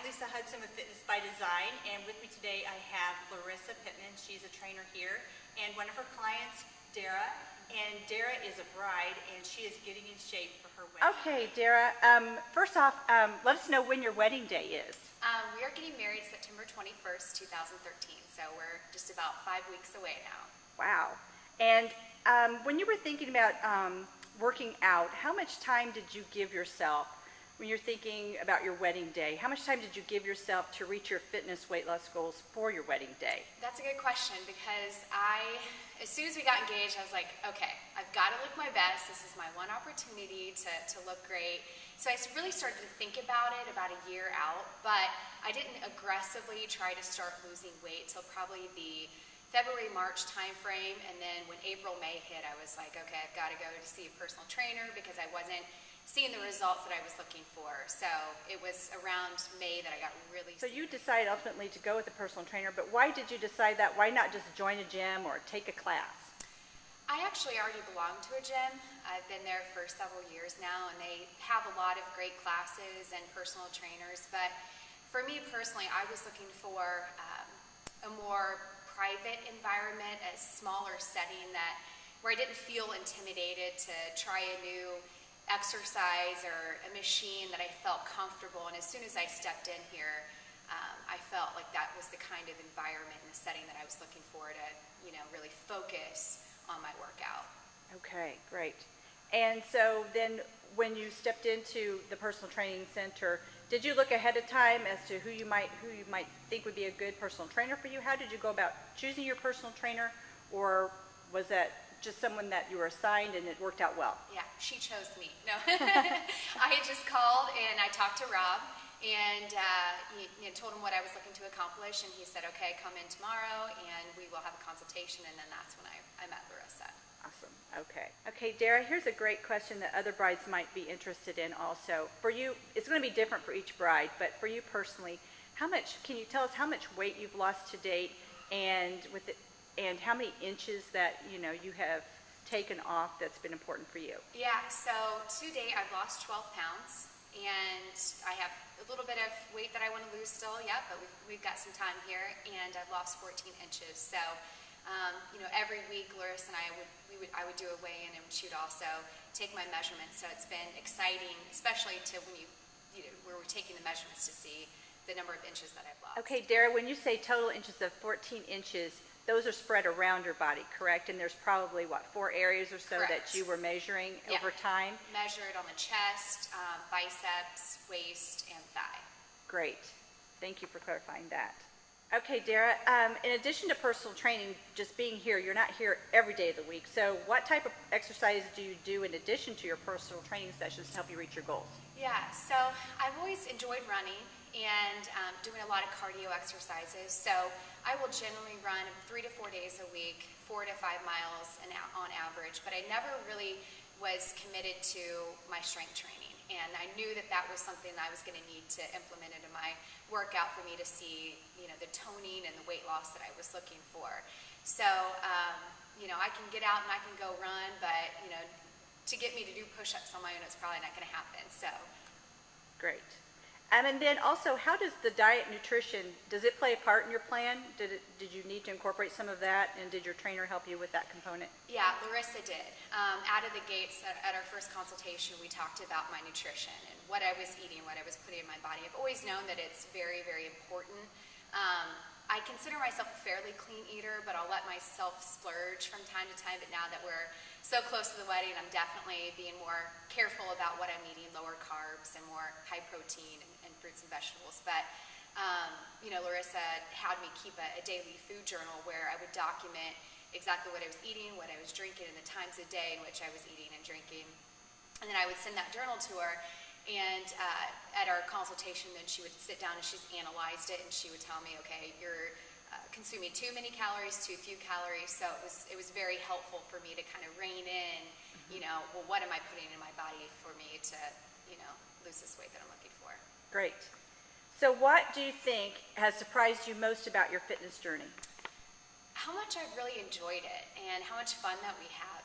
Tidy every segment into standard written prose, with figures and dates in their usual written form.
Lisa Hudson with Fitness by Design, and with me today I have Larissa Pittman. She's a trainer here, and one of her clients, Dara. And Dara is a bride, and she is getting in shape for her wedding. Okay, Dara. First off, let us know when your wedding day is. We are getting married September 21st, 2013, so we're just about 5 weeks away now. Wow. And when you were thinking about working out, how much time did you give yourself when you're thinking about your wedding day? How much time did you give yourself to reach your fitness weight loss goals for your wedding day? That's a good question, because as soon as we got engaged, I was like, okay, I've got to look my best. This is my one opportunity to look great. So I really started to think about it about a year out, but I didn't aggressively try to start losing weight till probably the February, March timeframe. And then when April, May hit, I was like, okay, I've got to go to see a personal trainer because I wasn't seeing the results that I was looking for. So it was around May that I got really So you decided ultimately to go with a personal trainer, but why did you decide that? Why not just join a gym or take a class? I actually already belong to a gym. I've been there for several years now, and they have a lot of great classes and personal trainers. But for me personally, I was looking for a more private environment, a smaller setting where I didn't feel intimidated to try a new exercise or a machine that I felt comfortable. And as soon as I stepped in here, I felt like that was the kind of environment and the setting that I was looking for to, really focus on my workout. Okay, great. And so then when you stepped into the personal training center, did you look ahead of time as to who you might think would be a good personal trainer for you? How did you go about choosing your personal trainer, or was that just someone that you were assigned and it worked out well? Yeah, she chose me. No, I had just called and I talked to Rob and told him what I was looking to accomplish, and he said, okay, come in tomorrow and we will have a consultation. And then that's when I met Larissa. Awesome. Okay, Dara, here's a great question that other brides might be interested in also. For you, it's going to be different for each bride, but for you personally, can you tell us how much weight you've lost to date, and how many inches that you have taken off that's been important for you? Yeah, so to date I've lost 12 pounds, and I have a little bit of weight that I want to lose still yet, but we've got some time here, and I've lost 14 inches. So every week Larissa and I would do a weigh-in, and she would also take my measurements. So it's been exciting, especially to where we're taking the measurements to see the number of inches that I've lost. Okay, Dara, when you say total inches of 14 inches, those are spread around your body, correct? And there's probably, 4 areas or so Correct. that you were measuring over time? Measured on the chest, biceps, waist, and thigh. Great. Thank you for clarifying that. Okay, Dara, in addition to personal training, just being here, you're not here every day of the week. So what type of exercise do you do in addition to your personal training sessions to help you reach your goals? Yeah, so I've always enjoyed running and doing a lot of cardio exercises. So I will generally run 3 to 4 days a week, 4 to 5 miles on average, but I never really was committed to my strength training. And I knew that was something that I was going to need to implement into my workout for me to see, the toning and the weight loss that I was looking for. So, I can get out and I can go run, but, to get me to do push-ups on my own, it's probably not going to happen. So, great. And then also, how does the diet nutrition, does it play a part in your plan? Did you need to incorporate some of that, and did your trainer help you with that component? Yeah, Larissa did. Out of the gates at our first consultation, we talked about my nutrition and what I was eating, what I was putting in my body. I've always known that it's very, very important. I consider myself a fairly clean eater, but I'll let myself splurge from time to time. But now that we're so close to the wedding, I'm definitely being more careful about what I'm eating, lower carbs and more high protein and fruits and vegetables. But, Larissa had me keep a daily food journal where I would document exactly what I was eating, what I was drinking, and the times of day in which I was eating and drinking. And then I would send that journal to her. And at our consultation, then she would sit down and she's analyzed it, and she would tell me, okay, you're consuming too many calories, too few calories. So it was very helpful for me to kind of rein in, what am I putting in my body for me to, lose this weight that I'm looking for. Great. So what do you think has surprised you most about your fitness journey? How much I've really enjoyed it and how much fun that we have.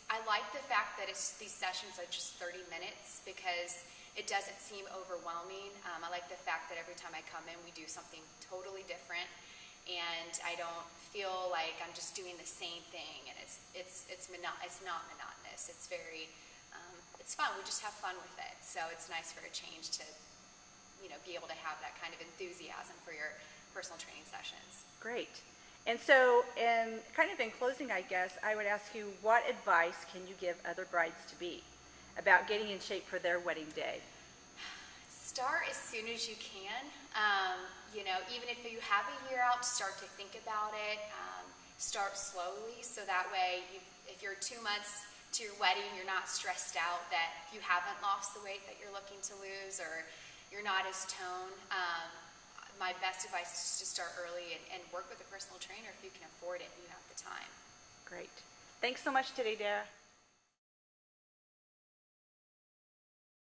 I like the fact that these sessions are just 30 minutes, because it doesn't seem overwhelming. I like the fact that every time I come in, we do something totally different, and I don't feel like I'm just doing the same thing, and it's not monotonous. It's very, it's fun. We just have fun with it. So it's nice for a change to, be able to have that kind of enthusiasm for your personal training sessions. Great. And so, in closing, I guess, I would ask you, what advice can you give other brides-to-be about getting in shape for their wedding day? Start as soon as you can. Even if you have a year out, start to think about it. Start slowly, so that way, if you're 2 months to your wedding, you're not stressed out that you haven't lost the weight that you're looking to lose, or you're not as toned. My best advice is just to start early and work with a personal trainer if you can afford it and you have the time. Great. Thanks so much today, Dara.